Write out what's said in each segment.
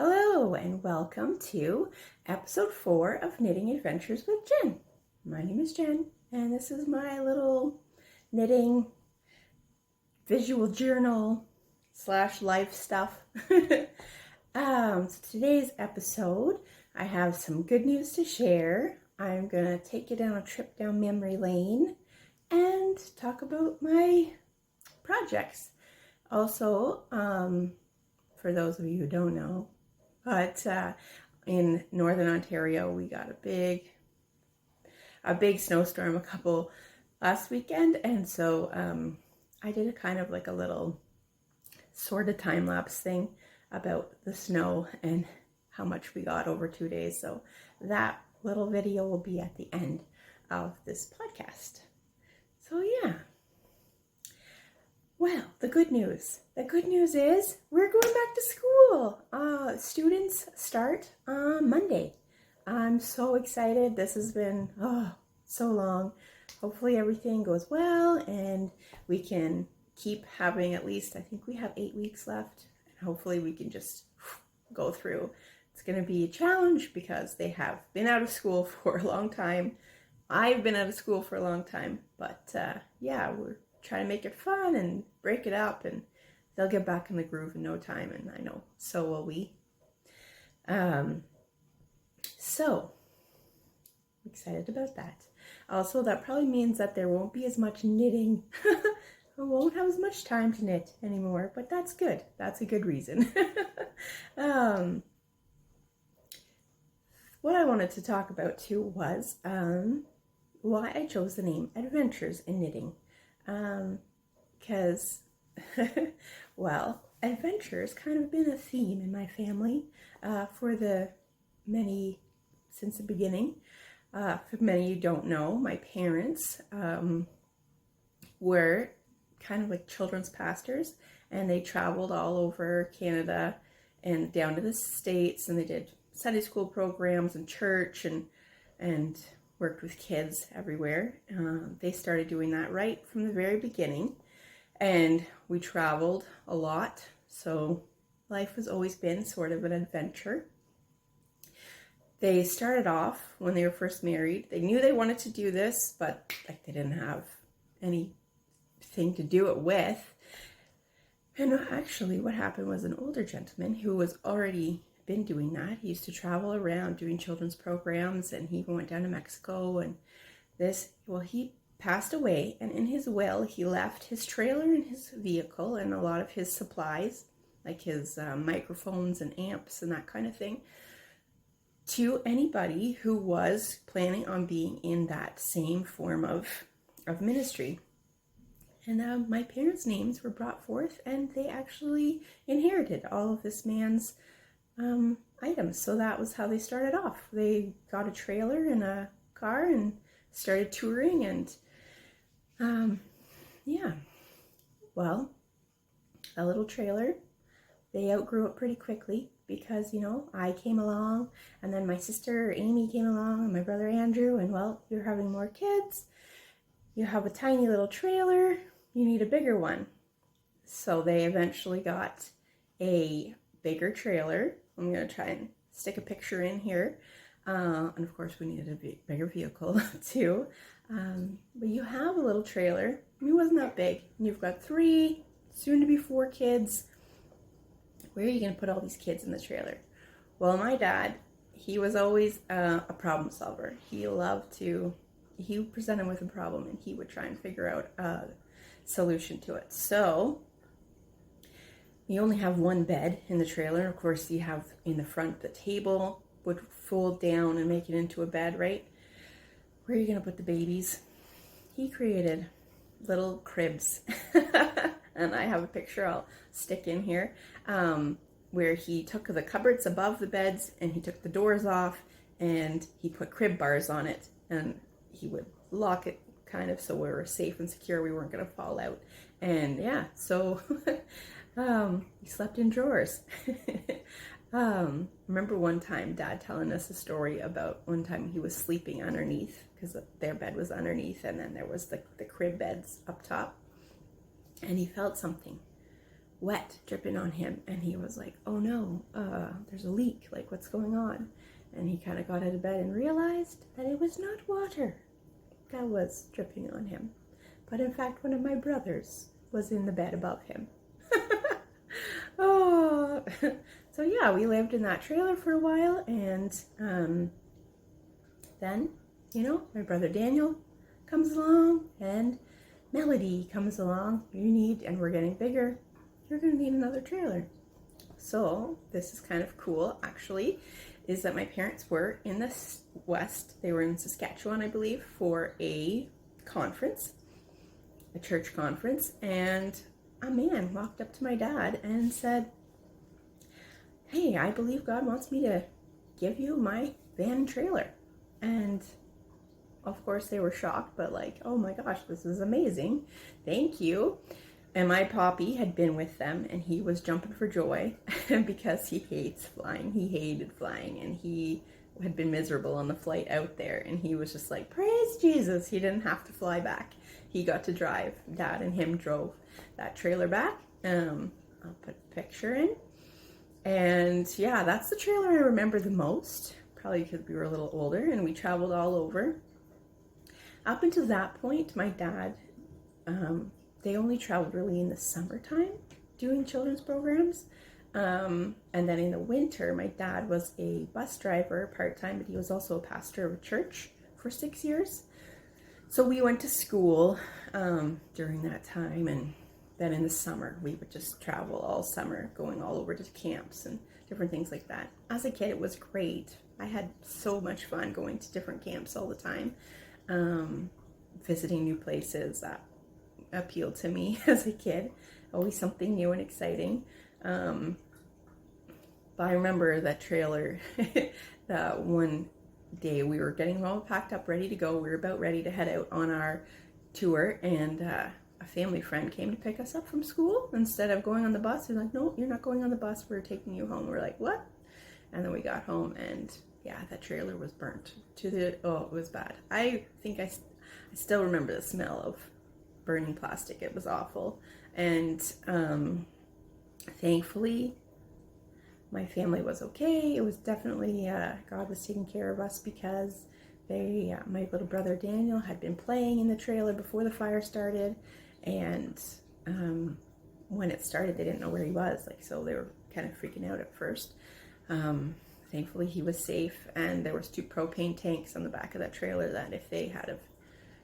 Hello and welcome to episode 4 of Knitting Adventures with Jen. My name is Jen and this is my little knitting visual journal / life stuff. So today's episode, I have some good news to share. I'm going to take you down a trip down memory lane and talk about my projects. Also, for those of you who don't know, but in Northern Ontario, we got a big snowstorm last weekend, and so I did a kind of like a little sort of time-lapse thing about the snow and how much we got over 2 days. So that little video will be at the end of this podcast. So yeah. Well, the good news is we're going back to school. Students start on Monday. I'm so excited. This has been so long. Hopefully everything goes well and we can keep having at least, I think we have 8 weeks left. And hopefully we can just go through. It's going to be a challenge because they have been out of school for a long time. I've been out of school for a long time, but yeah, we're try to make it fun and break it up, and they'll get back in the groove in no time, and I know so will we. So excited about that. Also, that probably means that there won't be as much knitting. I won't have as much time to knit anymore, but that's good. That's a good reason. What I wanted to talk about too was why I chose the name Adventures in Knitting. Because, well, adventure's kind of been a theme in my family since the beginning. For many you don't know, my parents were kind of like children's pastors, and they traveled all over Canada and down to the States, and they did Sunday school programs and church and worked with kids everywhere. They started doing that right from the very beginning, and we traveled a lot, so life has always been sort of an adventure. They started off when they were first married. They knew they wanted to do this, but like they didn't have anything to do it with. And actually what happened was an older gentleman who was already been doing that. He used to travel around doing children's programs, and he even went down to Mexico, and he passed away, and in his will he left his trailer and his vehicle and a lot of his supplies, like his microphones and amps and that kind of thing, to anybody who was planning on being in that same form of ministry. And my parents' names were brought forth, and they actually inherited all of this man's items. So that was how they started off. They got a trailer and a car and started touring, and yeah, well, a little trailer, they outgrew it pretty quickly because, I came along, and then my sister Amy came along, and my brother Andrew, and well, you're having more kids, you have a tiny little trailer, you need a bigger one. So they eventually got a bigger trailer. I'm going to try and stick a picture in here. And of course we needed a bigger vehicle too. But you have a little trailer. It wasn't that big. And you've got 3, soon to be 4 kids. Where are you going to put all these kids in the trailer? Well, my dad, he was always a problem solver. He presented with a problem, and he would try and figure out a solution to it. So you only have one bed in the trailer. Of course, you have in the front the table would fold down and make it into a bed, right? Where are you going to put the babies? He created little cribs. And I have a picture I'll stick in here where he took the cupboards above the beds and he took the doors off and he put crib bars on it, and he would lock it kind of so we were safe and secure, we weren't going to fall out. And yeah, so he slept in drawers. Remember one time Dad telling us a story about one time he was sleeping underneath, because their bed was underneath and then there was the crib beds up top, and he felt something. wet dripping on him, and he was like, oh no, there's a leak, like what's going on? And he kind of got out of bed and realized that it was not water that was dripping on him, but in fact one of my brothers was in the bed above him. Oh, so yeah, we lived in that trailer for a while, and then, you know, my brother Daniel comes along, and Melody comes along. And we're getting bigger. You're going to need another trailer. So this is kind of cool, actually, is that my parents were in the West. They were in Saskatchewan, I believe, for a conference, a church conference, and a man walked up to my dad and said, hey, I believe God wants me to give you my van and trailer. And of course they were shocked, but like, oh my gosh, this is amazing. Thank you. And my poppy had been with them, and he was jumping for joy because he hates flying. He hated flying, and he had been miserable on the flight out there. And he was just like, praise Jesus. He didn't have to fly back. He got to drive. Dad and him drove that trailer back. I'll put a picture in. And yeah, that's the trailer I remember the most, probably because we were a little older and we traveled all over. Up until that point, my dad, they only traveled really in the summertime doing children's programs. And then in the winter, my dad was a bus driver part-time, but he was also a pastor of a church for 6 years. So we went to school during that time, and then in the summer, we would just travel all summer, going all over to camps and different things like that. As a kid, it was great. I had so much fun going to different camps all the time, visiting new places. That appealed to me as a kid. Always something new and exciting. But I remember that trailer, that one day we were getting all packed up, ready to go. We were about ready to head out on our tour, and a family friend came to pick us up from school. Instead of going on the bus, he was like, no, you're not going on the bus, we're taking you home. We're like, what? And then we got home, and yeah, that trailer was burnt to the, oh, it was bad. I think I still remember the smell of burning plastic. It was awful. And thankfully my family was okay. It was definitely God was taking care of us, because my little brother Daniel had been playing in the trailer before the fire started, and when it started they didn't know where he was, like, so they were kind of freaking out at first. Thankfully he was safe, and there was 2 propane tanks on the back of that trailer that if they had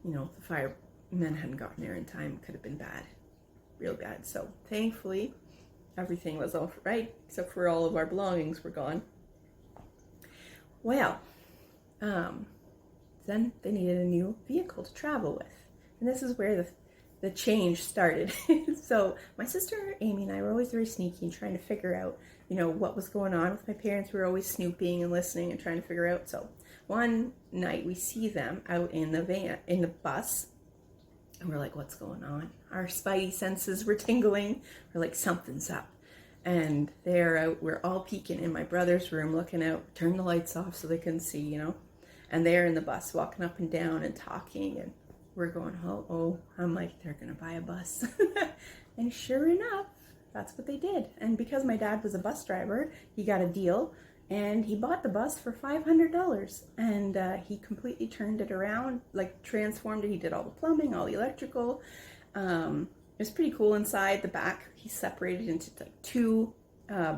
the firemen hadn't gotten there in time, it could have been bad, real bad. So thankfully everything was all right, except for all of our belongings were gone. Well, then they needed a new vehicle to travel with, and this is where the change started. So my sister Amy and I were always very sneaky and trying to figure out, what was going on with my parents. We were always snooping and listening and trying to figure out. So one night we see them out in the bus, and we're like, what's going on? Our spidey senses were tingling. We're like, something's up. And they're out, we're all peeking in my brother's room, looking out, turn the lights off so they couldn't see, and they're in the bus walking up and down and talking, and we're going, oh, I'm like, they're gonna buy a bus. And sure enough, that's what they did. And because my dad was a bus driver, he got a deal, and he bought the bus for $500, and he completely turned it around, like transformed it. He did all the plumbing, all the electrical. It was pretty cool inside. The back, he separated into like 2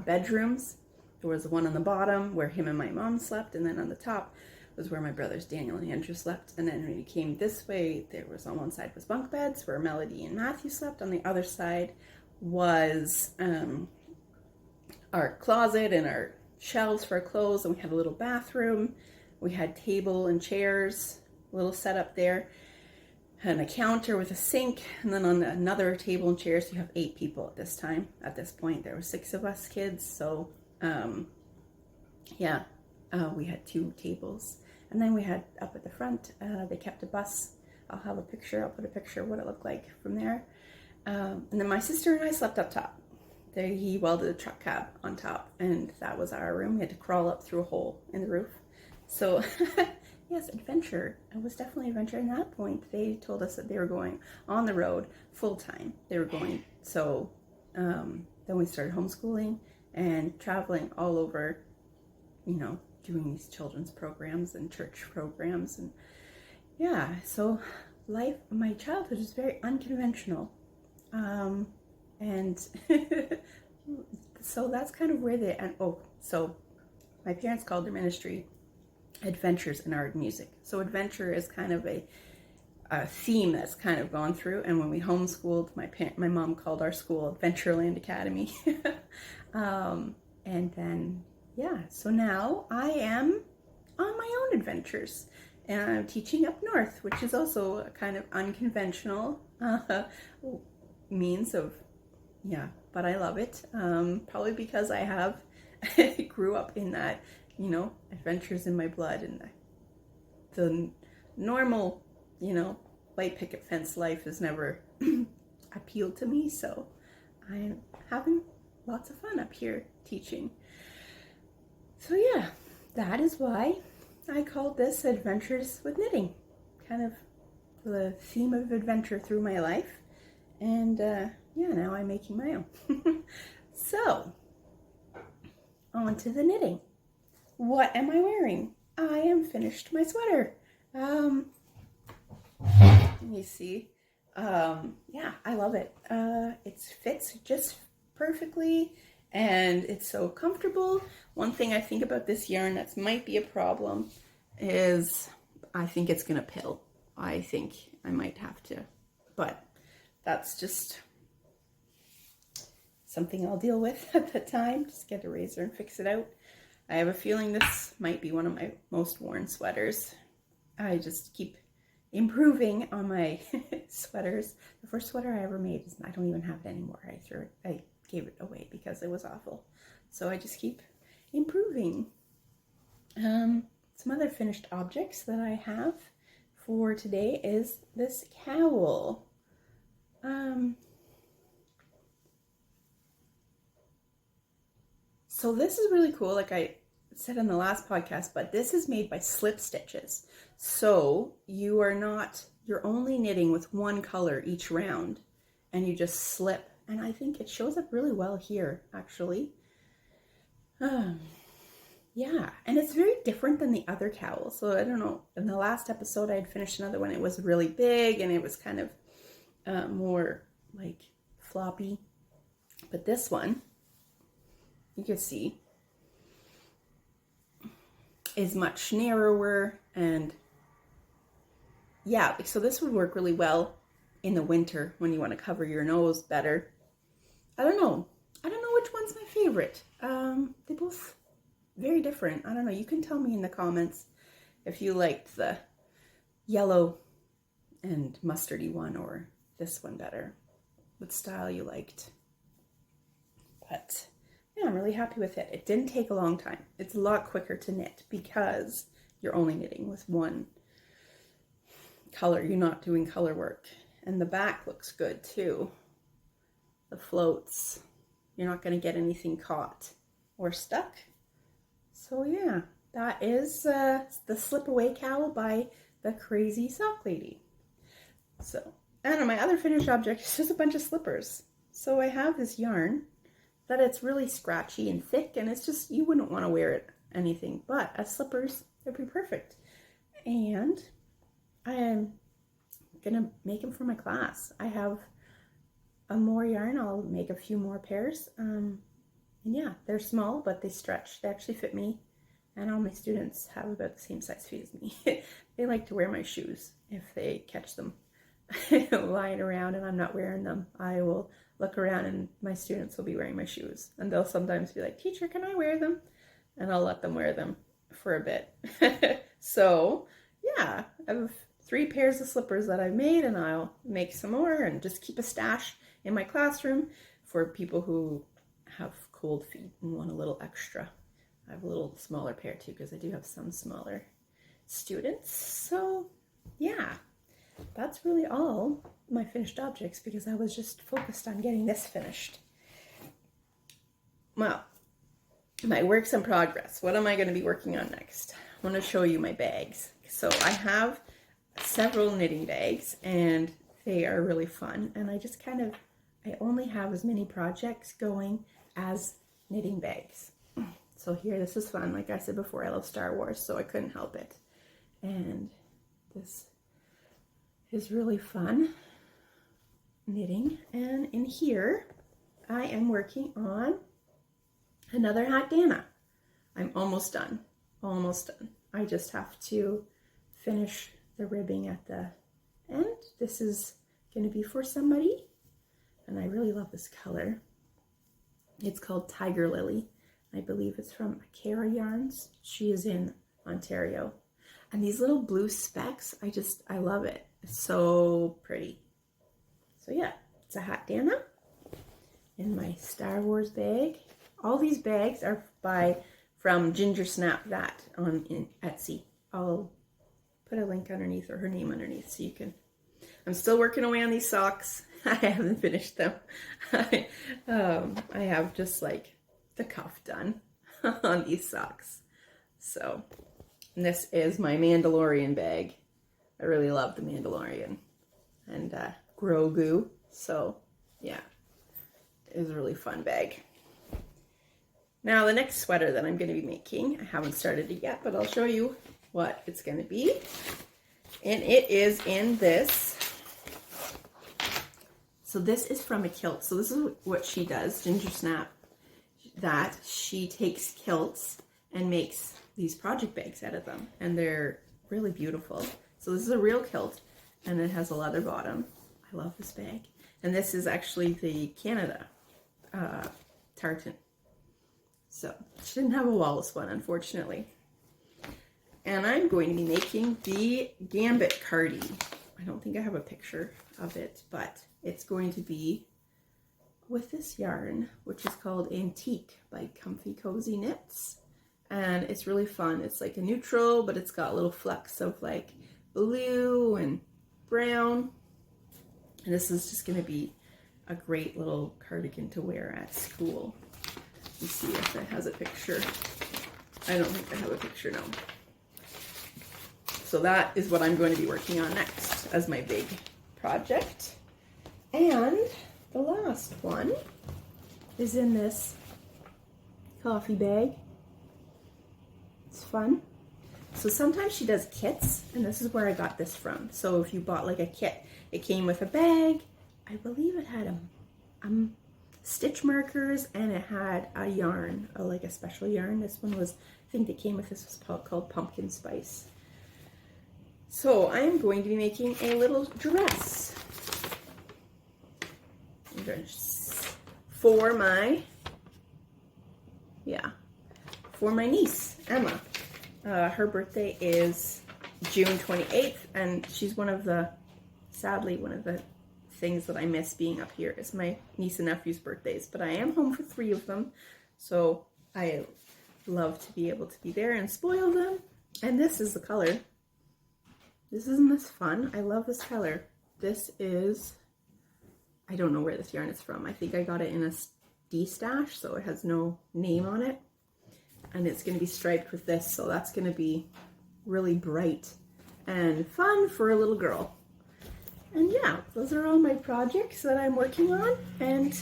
bedrooms. There was one on the bottom where him and my mom slept, and then on the top was where my brothers Daniel and Andrew slept. And then when you came this way, there was, on one side was bunk beds where Melody and Matthew slept. On the other side was our closet and our shelves for our clothes, and we had a little bathroom. We had table and chairs, a little setup there, and a counter with a sink, and then on another table and chairs, you have 8 people at this time. At this point, there were 6 of us kids, so we had 2 tables. And then we had up at the front, they kept a bus. I'll put a picture of what it looked like from there. And then my sister and I slept up top. He welded a truck cab on top, and that was our room. We had to crawl up through a hole in the roof. So yes, adventure. It was definitely adventure. At that point, they told us that they were going on the road full time. They were going, so then we started homeschooling and traveling all over, you know, doing these children's programs and church programs. And yeah, so my childhood is very unconventional. And so that's kind of where so my parents called their ministry Adventures in Art and Music. So adventure is kind of a theme that's kind of gone through. And when we homeschooled, my mom called our school Adventureland Academy. And then, yeah, so now I am on my own adventures. And I'm teaching up north, which is also a kind of unconventional means of, yeah, but I love it. Probably because I grew up in that, you know, adventures in my blood, and the normal, you know, white picket fence life has never appealed to me. So I'm having lots of fun up here teaching. So yeah, that is why I called this Adventures with Knitting, kind of the theme of adventure through my life. And yeah, now I'm making my own. So, on to the knitting. What am I wearing? I am finished my sweater. You see, yeah, I love it. It fits just perfectly, and it's so comfortable. One thing I think about this yarn that might be a problem is I think it's gonna pill. I think I might have to, but that's just something I'll deal with at the time. Just get a razor and fix it out. I have a feeling this might be one of my most worn sweaters. I just keep improving on my sweaters. The first sweater I ever made, I don't even have it anymore. I gave it away because it was awful. So I just keep improving. Some other finished objects that I have for today is this cowl. So this is really cool, like I said in the last podcast, but this is made by slip stitches. So you're only knitting with one color each round, and you just slip. And I think it shows up really well here, actually. Yeah, and it's very different than the other cowl. So I don't know, in the last episode I had finished another one. It was really big and it was kind of more like floppy. But this one, you can see, is much narrower, and yeah, so this would work really well in the winter when you want to cover your nose better. I don't know which one's my favorite. They both very different. I don't know. You can tell me in the comments if you liked the yellow and mustardy one or this one better, what style you liked. But yeah, I'm really happy with it. It didn't take a long time. It's a lot quicker to knit because you're only knitting with one color. You're not doing color work. And the back looks good too. The floats. You're not going to get anything caught or stuck. So yeah, that is the Slip Away Cowl by the Crazy Sock Lady. So, and my other finished object is just a bunch of slippers. So I have this yarn that it's really scratchy and thick, and it's just, you wouldn't want to wear it anything but as slippers. They'd be perfect. And I am gonna make them for my class. I have more yarn. I'll make a few more pairs. And yeah, they're small, but they stretch. They actually fit me, and all my students have about the same size feet as me. They like to wear my shoes if they catch them lying around and I'm not wearing them. I will look around and my students will be wearing my shoes, and they'll sometimes be like, "Teacher, can I wear them?" And I'll let them wear them for a bit. So yeah, I have 3 pairs of slippers that I've made, and I'll make some more and just keep a stash in my classroom for people who have cold feet and want a little extra. I have a little smaller pair too, because I do have some smaller students. So yeah, that's really all my finished objects, because I was just focused on getting this finished. Well, my works in progress. What am I going to be working on next? I want to show you my bags. So I have several knitting bags, and they are really fun, and I just kind of I only have as many projects going as knitting bags. So here, this is fun. Like I said before, I love Star Wars, so I couldn't help it. And this is really fun knitting. And in here, I am working on another hat Dana. I'm almost done. Almost done. I just have to finish the ribbing at the end. This is going to be for somebody, and I really love this color. It's called Tiger Lily. I believe it's from Akara Yarns. She is in Ontario. And these little blue specks, I love it. It's so pretty. So yeah, it's a hat Dana in my Star Wars bag. All these bags are from Gingersnapthat on Etsy. I'll put a link underneath, or her name underneath, so you can. I'm still working away on these socks. I haven't finished them. I have just like the cuff done on these socks. So, and this is my Mandalorian bag. I really love the Mandalorian and Grogu. So yeah, it is a really fun bag. Now the next sweater that I'm going to be making, I haven't started it yet, but I'll show you what it's going to be. And it is in this. So this is from a kilt. So this is what she does, Gingersnapthat. She takes kilts and makes these project bags out of them. And they're really beautiful. So this is a real kilt, and it has a leather bottom. I love this bag. And this is actually the Canada tartan. So she didn't have a Wallace one, unfortunately. And I'm going to be making the Gambit cardie. I don't think I have a picture of it, but it's going to be with this yarn, which is called Antique by Comfy Cozy Knits. And it's really fun. It's like a neutral, but it's got little flecks of like blue and brown. And this is just going to be a great little cardigan to wear at school. Let's see if it has a picture. I don't think I have a picture, no. So that is what I'm going to be working on next as my big project. And the last one is in this coffee bag. It's fun. So sometimes she does kits, and this is where I got this from. So if you bought like a kit, it came with a bag. I believe it had stitch markers, and it had a yarn, like a special yarn. This one was, I think that came with this was called Pumpkin Spice. So I am going to be making a little dress for my niece, Emma. Her birthday is June 28th, and she's sadly, one of the things that I miss being up here is my niece and nephew's birthdays, but I am home for 3 of them, so I love to be able to be there and spoil them. And this is the color. Isn't this fun? I love this color. This is, I don't know where this yarn is from. I think I got it in a D-stash, so it has no name on it. And it's going to be striped with this, so that's going to be really bright and fun for a little girl. And yeah, those are all my projects that I'm working on. And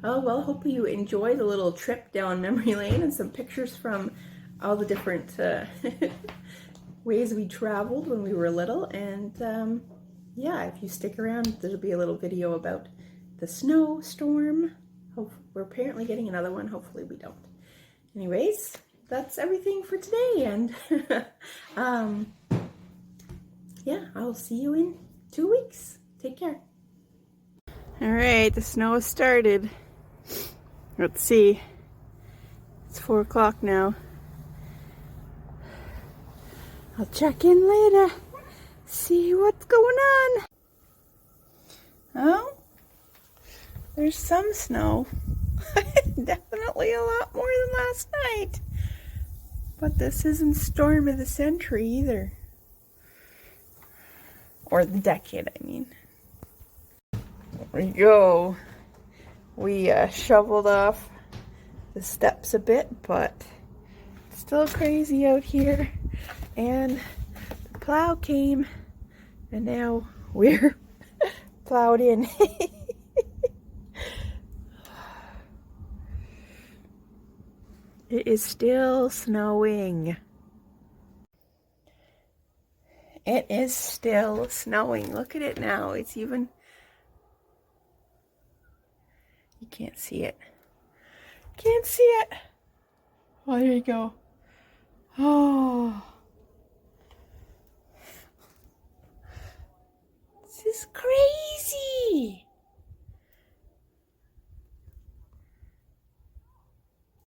oh well, hope you enjoy the little trip down memory lane and some pictures from all the different ways we traveled when we were little. And yeah, if you stick around, there'll be a little video about the snowstorm. We're apparently getting another one. Hopefully we don't. Anyways, that's everything for today. And yeah, I'll see you in 2 weeks. Take care. All right, the snow has started. Let's see. It's 4 o'clock now. I'll check in later. See what's going on. Oh, there's some snow. Definitely a lot more than last night. But this isn't storm of the century either. Or the decade, I mean. There we go. We shoveled off the steps a bit, but it's still crazy out here. And the plow came, and now we're plowed in. It is still snowing. It is still snowing. Look at it now. It's even... You can't see it. Can't see it. Oh, there you go. Oh. This is crazy.